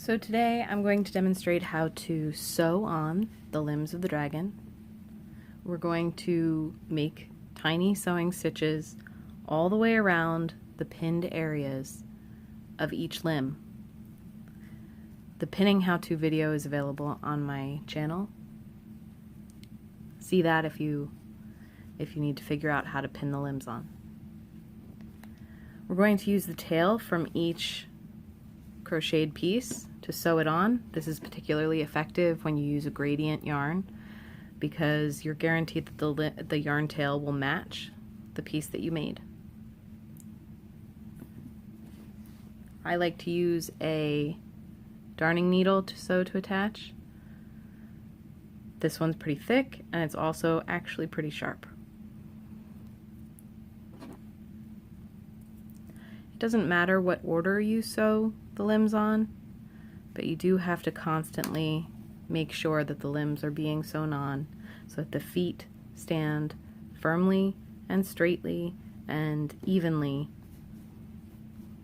So today I'm going to demonstrate how to sew on the limbs of the dragon. We're going to make tiny sewing stitches all the way around the pinned areas of each limb. The pinning how-to video is available on my channel. See that if you need to figure out how to pin the limbs on. We're going to use the tail from each crocheted piece to sew it on. This is particularly effective when you use a gradient yarn because you're guaranteed that the yarn tail will match the piece that you made. I like to use a darning needle to sew to attach. This one's pretty thick and it's also actually pretty sharp. It doesn't matter what order you sew the limbs on, but you do have to constantly make sure that the limbs are being sewn on so that the feet stand firmly and straightly and evenly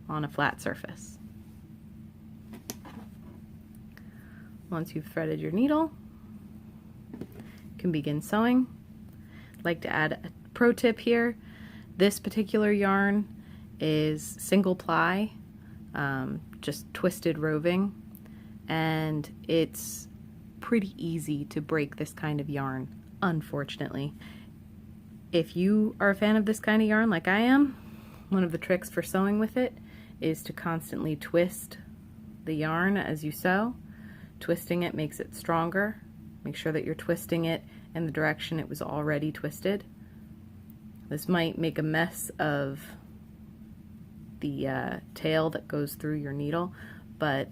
on a flat surface. Once you've threaded your needle, you can begin sewing. I'd like to add a pro tip here. This particular yarn is single ply, just twisted roving, and it's pretty easy to break this kind of yarn, unfortunately. If you are a fan of this kind of yarn like I am, one of the tricks for sewing with it is to constantly twist the yarn as you sew. Twisting it makes it stronger. Make sure that you're twisting it in the direction it was already twisted. This might make a mess of the tail that goes through your needle, but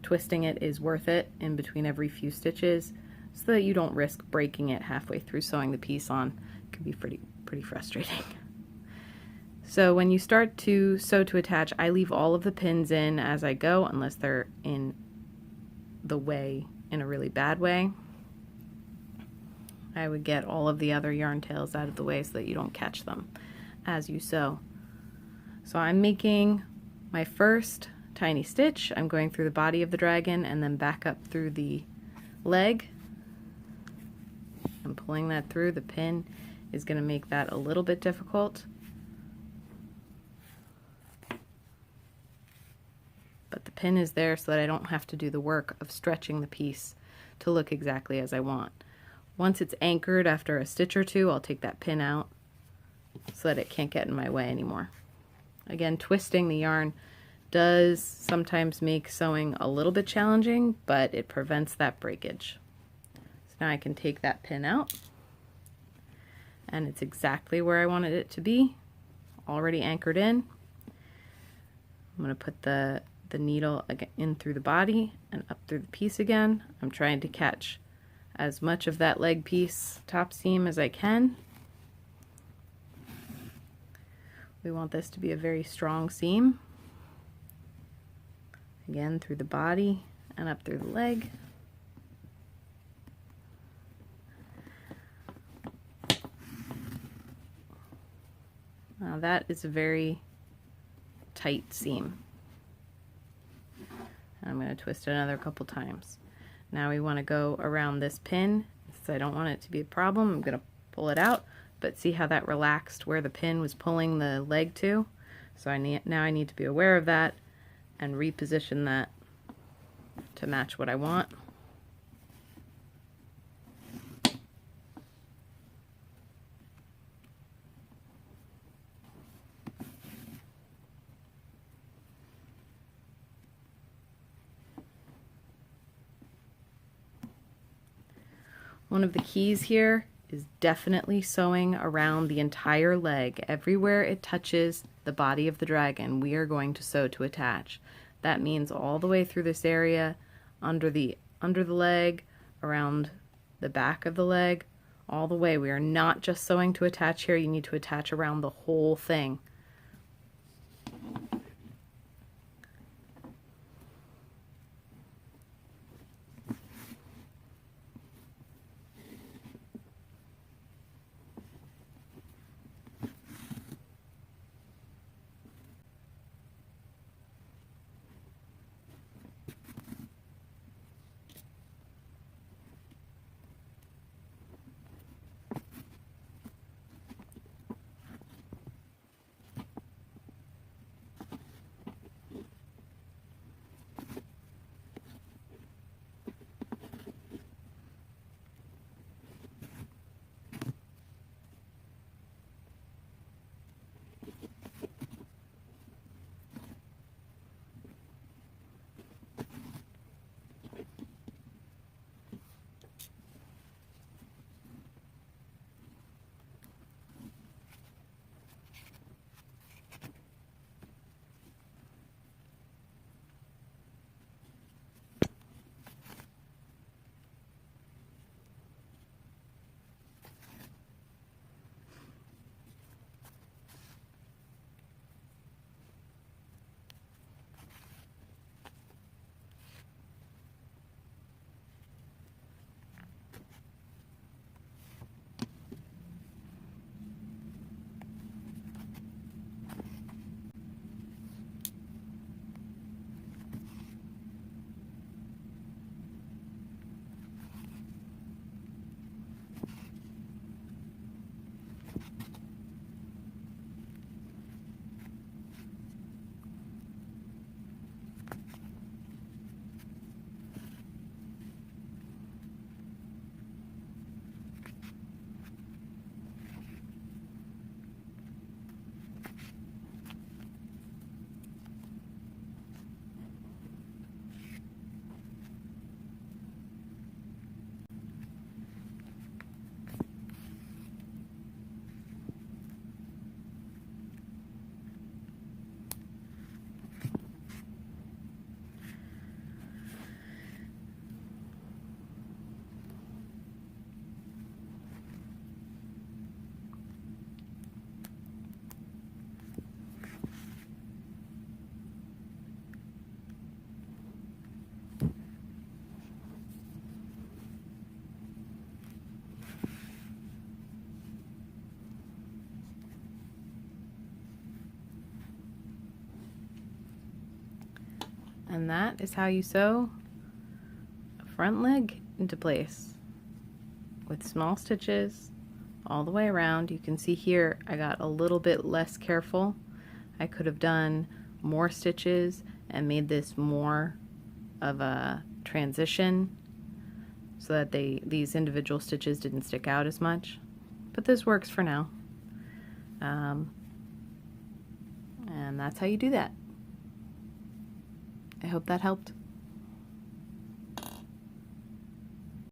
twisting it is worth it in between every few stitches so that you don't risk breaking it halfway through sewing the piece on. It can be pretty frustrating. So when you start to sew to attach, I leave all of the pins in as I go unless they're in the way in a really bad way. I would get all of the other yarn tails out of the way so that you don't catch them as you sew. So I'm making my first tiny stitch. I'm going through the body of the dragon and then back up through the leg. I'm pulling that through. The pin is going to make that a little bit difficult. But the pin is there so that I don't have to do the work of stretching the piece to look exactly as I want. Once it's anchored after a stitch or two, I'll take that pin out so that it can't get in my way anymore. Again, twisting the yarn does sometimes make sewing a little bit challenging, but it prevents that breakage. So now I can take that pin out, and it's exactly where I wanted it to be, already anchored in. I'm going to put the needle in through the body and up through the piece again. I'm trying to catch as much of that leg piece top seam as I can. We want this to be a very strong seam. Again, through the body and up through the leg. Now that is a very tight seam. I'm going to twist it another couple times. Now we want to go around this pin. Since I don't want it to be a problem, I'm going to pull it out. But see how that relaxed where the pin was pulling the leg to? So now I need to be aware of that and reposition that to match what I want. One of the keys here is definitely sewing around the entire leg. Everywhere it touches the body of the dragon, we are going to sew to attach. That means all the way through this area, under the leg, around the back of the leg, all the way. We are not just sewing to attach here, you need to attach around the whole thing. And that is how you sew a front leg into place with small stitches all the way around. You can see here I got a little bit less careful. I could have done more stitches and made this more of a transition so that these individual stitches didn't stick out as much, but this works for now. And that's how you do that. I hope that helped.